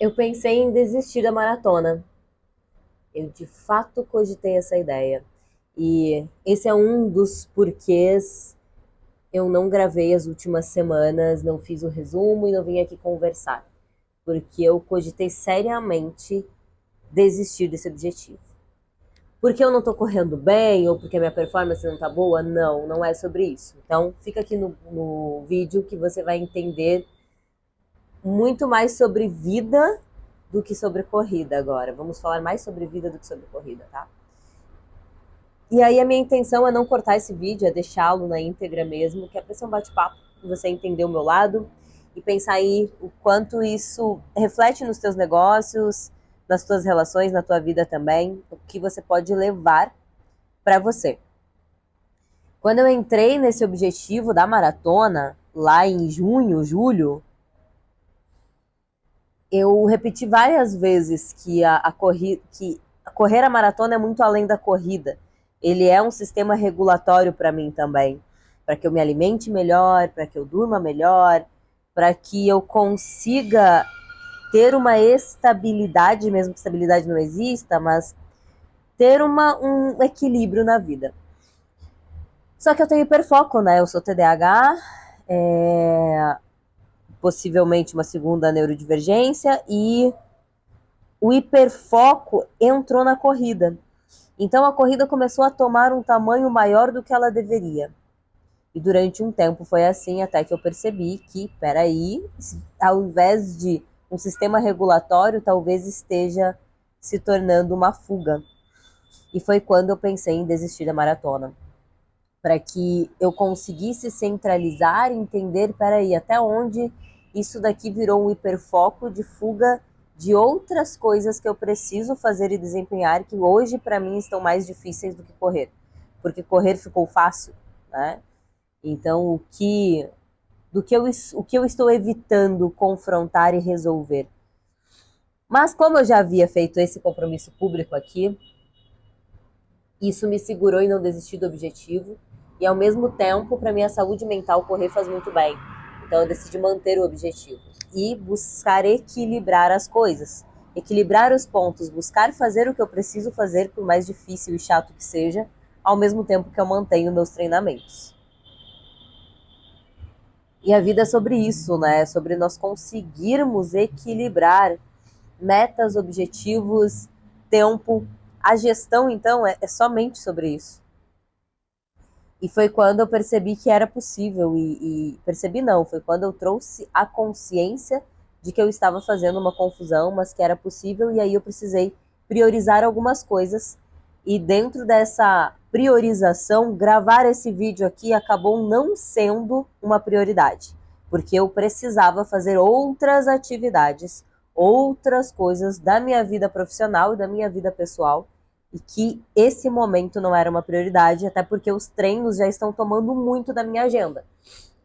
Eu pensei em desistir da maratona. Eu de fato cogitei essa ideia. E esse é um dos porquês eu não gravei as últimas semanas, não fiz o resumo e não vim aqui conversar. Porque eu cogitei seriamente desistir desse objetivo. Porque eu não tô correndo bem ou porque a minha performance não tá boa? Não, não é sobre isso. Então fica aqui no vídeo que você vai entender muito mais sobre vida do que sobre corrida agora. Vamos falar mais sobre vida do que sobre corrida, tá? E aí a minha intenção é não cortar esse vídeo, é deixá-lo na íntegra mesmo, que é pra ser um bate-papo, você entender o meu lado e pensar aí o quanto isso reflete nos teus negócios, nas tuas relações, na tua vida também, o que você pode levar para você. Quando eu entrei nesse objetivo da maratona, lá em junho, julho, eu repeti várias vezes que correr a maratona é muito além da corrida. Ele é um sistema regulatório para mim também, para que eu me alimente melhor, para que eu durma melhor, para que eu consiga ter uma estabilidade, mesmo que estabilidade não exista, mas ter um equilíbrio na vida. Só que eu tenho hiperfoco, né? Eu sou TDAH, possivelmente uma segunda neurodivergência e o hiperfoco entrou na corrida. Então a corrida começou a tomar um tamanho maior do que ela deveria. E durante um tempo foi assim, até que eu percebi que, peraí, ao invés de um sistema regulatório, talvez esteja se tornando uma fuga. E foi quando eu pensei em desistir da maratona. Para que eu conseguisse centralizar e entender, peraí, até onde isso daqui virou um hiperfoco de fuga de outras coisas que eu preciso fazer e desempenhar que hoje para mim estão mais difíceis do que correr. Porque correr ficou fácil, né? Então o que eu estou evitando confrontar e resolver. Mas como eu já havia feito esse compromisso público aqui, isso me segurou em não desistir do objetivo e ao mesmo tempo, para minha saúde mental, correr faz muito bem. Então eu decidi manter o objetivo e buscar equilibrar as coisas, equilibrar os pontos, buscar fazer o que eu preciso fazer, por mais difícil e chato que seja, ao mesmo tempo que eu mantenho meus treinamentos. E a vida é sobre isso, né? Sobre nós conseguirmos equilibrar metas, objetivos, tempo. A gestão, então, é somente sobre isso. E foi quando eu percebi que era possível, e percebi não, foi quando eu trouxe a consciência de que eu estava fazendo uma confusão, mas que era possível, e aí eu precisei priorizar algumas coisas, e dentro dessa priorização, gravar esse vídeo aqui acabou não sendo uma prioridade, porque eu precisava fazer outras atividades, outras coisas da minha vida profissional e da minha vida pessoal, e que esse momento não era uma prioridade, até porque os treinos já estão tomando muito da minha agenda.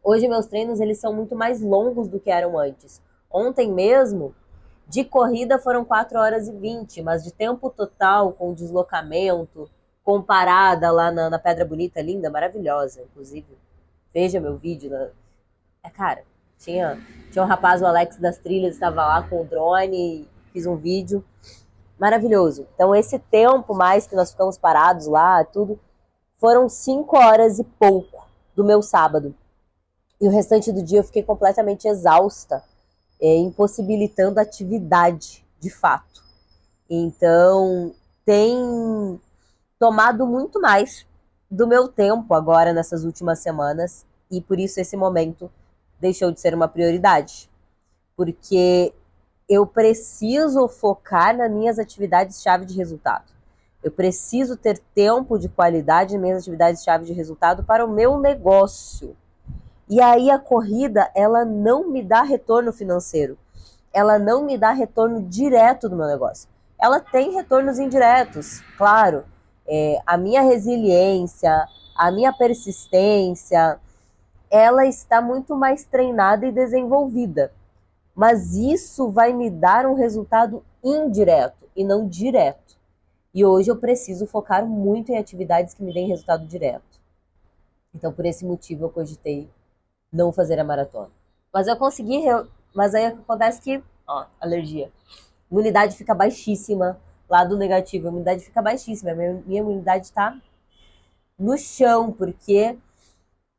Hoje meus treinos eles são muito mais longos do que eram antes. Ontem mesmo, de corrida foram 4 horas e 20, mas de tempo total, com deslocamento, comparada lá na Pedra Bonita, linda, maravilhosa, inclusive. Veja meu vídeo. Cara, tinha um rapaz, o Alex das Trilhas, estava lá com o drone, fiz um vídeo maravilhoso. Então, esse tempo mais que nós ficamos parados lá, tudo, foram 5 horas e pouco do meu sábado. E o restante do dia eu fiquei completamente exausta, impossibilitando atividade, de fato. Então, tem tomado muito mais do meu tempo agora nessas últimas semanas, e por isso esse momento deixou de ser uma prioridade. Porque eu preciso focar nas minhas atividades-chave de resultado. Eu preciso ter tempo de qualidade nas minhas atividades-chave de resultado para o meu negócio. E aí a corrida, ela não me dá retorno financeiro. Ela não me dá retorno direto do meu negócio. Ela tem retornos indiretos, claro. A minha resiliência, a minha persistência, ela está muito mais treinada e desenvolvida. Mas isso vai me dar um resultado indireto e não direto. E hoje eu preciso focar muito em atividades que me deem resultado direto. Então, por esse motivo, eu cogitei não fazer a maratona. Mas eu consegui, mas aí acontece que ó, alergia. Imunidade fica baixíssima, lado negativo, a imunidade fica baixíssima, minha imunidade está no chão, porque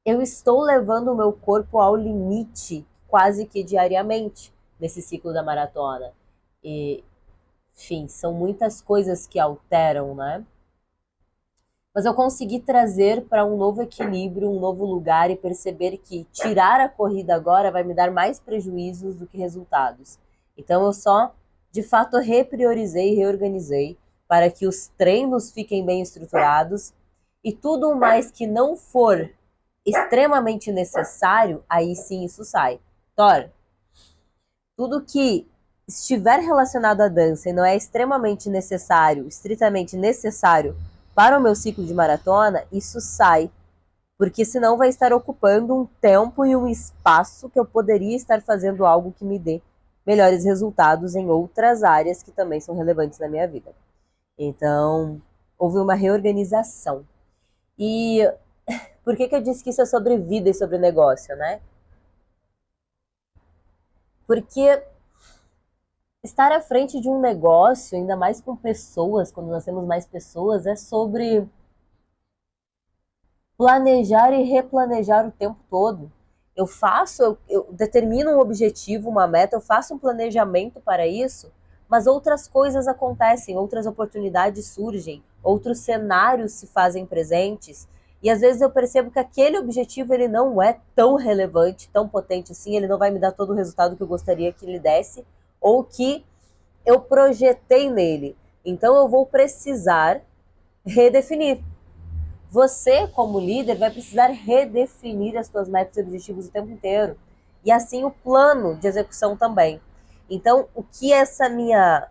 eu estou levando o meu corpo ao limite quase que diariamente nesse ciclo da maratona. E, enfim, são muitas coisas que alteram, né? Mas eu consegui trazer para um novo equilíbrio, um novo lugar e perceber que tirar a corrida agora vai me dar mais prejuízos do que resultados. Então eu só, de fato, repriorizei, reorganizei para que os treinos fiquem bem estruturados e tudo mais que não for extremamente necessário, aí sim isso sai. Thor, tudo que estiver relacionado à dança e não é extremamente necessário, estritamente necessário para o meu ciclo de maratona, isso sai. Porque senão vai estar ocupando um tempo e um espaço que eu poderia estar fazendo algo que me dê melhores resultados em outras áreas que também são relevantes na minha vida. Então, houve uma reorganização. E por que eu disse que isso é sobre vida e sobre negócio, né? Porque estar à frente de um negócio, ainda mais com pessoas, quando nós temos mais pessoas, é sobre planejar e replanejar o tempo todo. Eu determino um objetivo, uma meta, eu faço um planejamento para isso, mas outras coisas acontecem, outras oportunidades surgem, outros cenários se fazem presentes, e às vezes eu percebo que aquele objetivo ele não é tão relevante, tão potente assim, ele não vai me dar todo o resultado que eu gostaria que ele desse, ou que eu projetei nele. Então eu vou precisar redefinir. Você, como líder, vai precisar redefinir as suas metas e objetivos o tempo inteiro. E assim o plano de execução também. Então, o que essa minha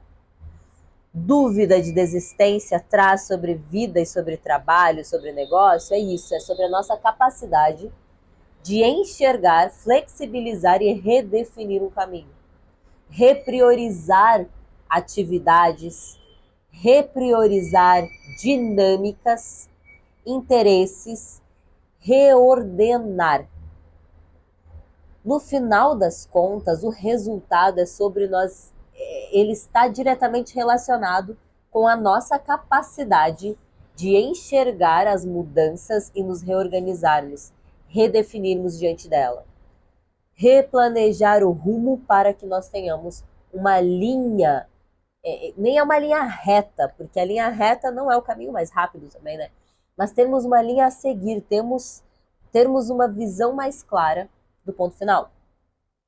dúvida de desistência traz sobre vida e sobre trabalho, sobre negócio, é isso, é sobre a nossa capacidade de enxergar, flexibilizar e redefinir um caminho. Repriorizar atividades, repriorizar dinâmicas, interesses, reordenar. No final das contas, o resultado é sobre nós, ele está diretamente relacionado com a nossa capacidade de enxergar as mudanças e nos reorganizarmos, redefinirmos diante dela. Replanejar o rumo para que nós tenhamos uma linha, nem é uma linha reta, porque a linha reta não é o caminho mais rápido também, né? Mas termos uma linha a seguir, termos uma visão mais clara do ponto final,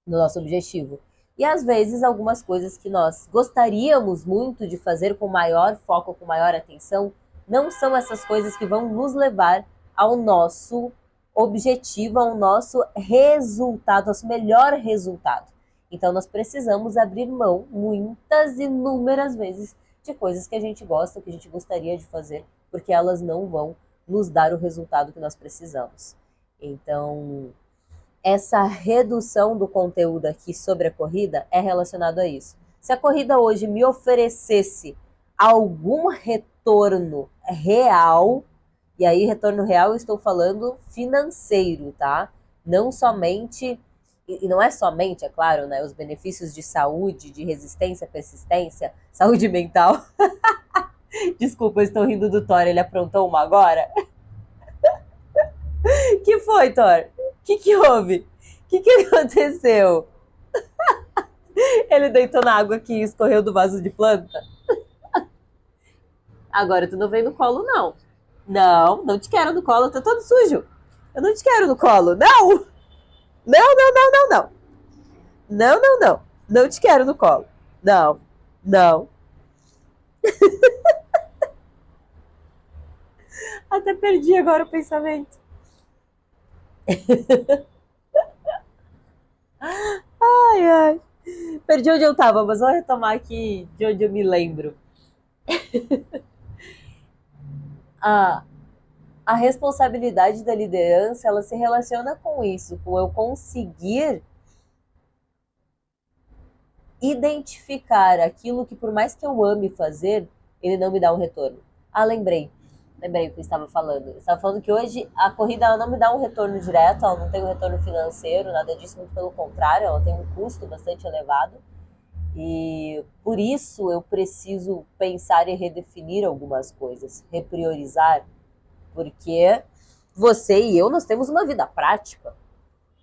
do nosso objetivo. E às vezes algumas coisas que nós gostaríamos muito de fazer com maior foco, com maior atenção, não são essas coisas que vão nos levar ao nosso objetivo, ao nosso resultado, nosso melhor resultado. Então nós precisamos abrir mão muitas, inúmeras vezes de coisas que a gente gosta, que a gente gostaria de fazer, porque elas não vão nos dar o resultado que nós precisamos. Então, essa redução do conteúdo aqui sobre a corrida é relacionado a isso. Se a corrida hoje me oferecesse algum retorno real, e aí retorno real eu estou falando financeiro, tá? Não somente, e não é somente, é claro, né, os benefícios de saúde, de resistência, persistência, saúde mental. Desculpa, eu estou rindo do Thor, ele aprontou uma agora? Que foi, Thor? Que houve? Que aconteceu? Ele deitou na água que escorreu do vaso de planta? Agora tu não vem no colo, não. Não, não te quero no colo, tá todo sujo. Eu não te quero no colo, não! Não, não, não, não, não. Não, não, não. Não te quero no colo. Não, não. Até perdi agora o pensamento. Ai, ai. Perdi onde eu tava, mas vou retomar aqui de onde eu me lembro. A, a responsabilidade da liderança, ela se relaciona com isso, com eu conseguir identificar aquilo que por mais que eu ame fazer, ele não me dá um retorno. Ah, lembrei o que eu estava falando. Eu estava falando que hoje a corrida ela não me dá um retorno direto, ela não tem um retorno financeiro, nada disso, muito pelo contrário, ela tem um custo bastante elevado. E por isso eu preciso pensar e redefinir algumas coisas, repriorizar, porque você e eu, nós temos uma vida prática,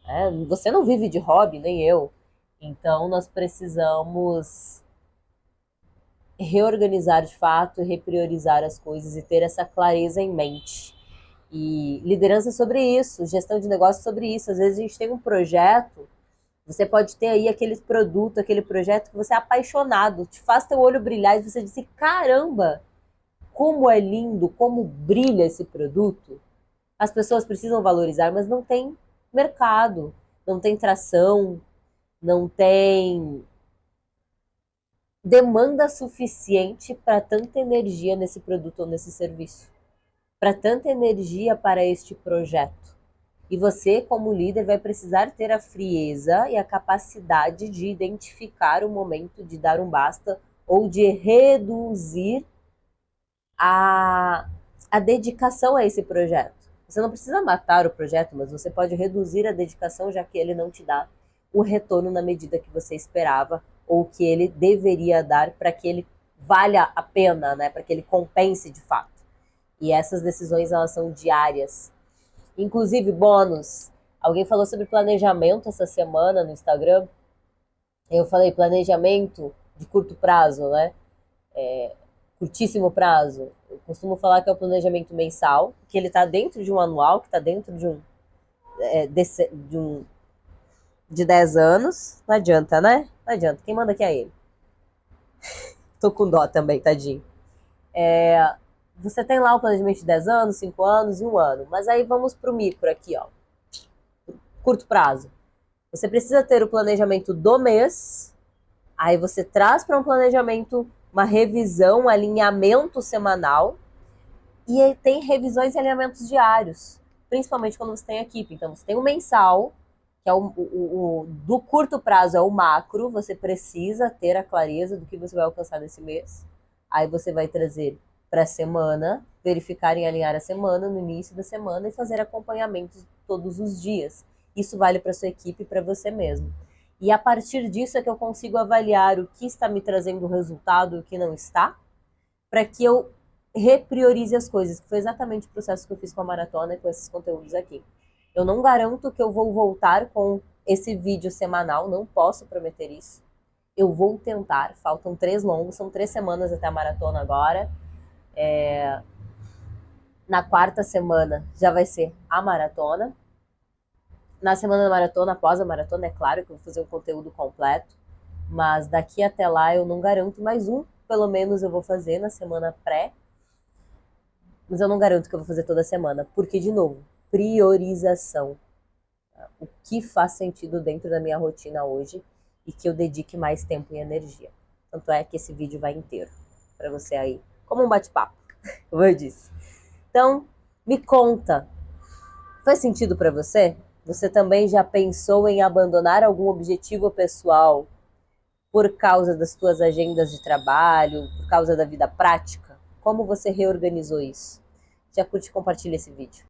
né? Você não vive de hobby, nem eu. Então nós precisamos reorganizar de fato, repriorizar as coisas e ter essa clareza em mente. E liderança sobre isso, gestão de negócio sobre isso. Às vezes a gente tem um projeto, você pode ter aí aquele produto, aquele projeto que você é apaixonado, te faz teu olho brilhar e você diz: caramba, como é lindo, como brilha esse produto. As pessoas precisam valorizar, mas não tem mercado, não tem tração, não tem demanda suficiente para tanta energia nesse produto ou nesse serviço, para tanta energia para este projeto. E você, como líder, vai precisar ter a frieza e a capacidade de identificar o momento de dar um basta ou de reduzir a, a dedicação a esse projeto. Você não precisa matar o projeto, mas você pode reduzir a dedicação, já que ele não te dá o retorno na medida que você esperava ou que ele deveria dar para que ele valha a pena, né? Para que ele compense de fato. E essas decisões, elas são diárias. Inclusive, bônus. Alguém falou sobre planejamento essa semana no Instagram. Eu falei planejamento de curto prazo, né? Curtíssimo prazo. Eu costumo falar que é o planejamento mensal, que ele está dentro de um anual, que está dentro de de 10 anos. Não adianta, né? Não adianta. Quem manda aqui é ele. Tô com dó também, tadinho. Você tem lá o planejamento de 10 anos, 5 anos e 1 ano. Mas aí vamos pro micro aqui, ó. Curto prazo. Você precisa ter o planejamento do mês, aí você traz para um planejamento uma revisão, um alinhamento semanal, e aí tem revisões e alinhamentos diários, principalmente quando você tem equipe. Então você tem o mensal, que é do curto prazo é o macro, você precisa ter a clareza do que você vai alcançar nesse mês. Aí você vai trazer para a semana, verificar e alinhar a semana no início da semana e fazer acompanhamentos todos os dias. Isso vale para sua equipe e para você mesmo. E a partir disso é que eu consigo avaliar o que está me trazendo resultado e o que não está, para que eu repriorize as coisas, que foi exatamente o processo que eu fiz com a maratona e com esses conteúdos aqui. Eu não garanto que eu vou voltar com esse vídeo semanal, não posso prometer isso. Eu vou tentar, faltam 3 longos, são 3 semanas até a maratona agora. Na quarta semana já vai ser a maratona. Na semana da maratona, após a maratona, é claro que eu vou fazer um conteúdo completo, mas daqui até lá eu não garanto, mais um, pelo menos eu vou fazer na semana pré, mas eu não garanto que eu vou fazer toda semana, porque, de novo, priorização. O que faz sentido dentro da minha rotina hoje e que eu dedique mais tempo e energia. Tanto é que esse vídeo vai inteiro para você aí, como um bate-papo, como eu disse. Então, me conta, faz sentido para você? Você também já pensou em abandonar algum objetivo pessoal por causa das suas agendas de trabalho, por causa da vida prática? Como você reorganizou isso? Já curte e compartilha esse vídeo.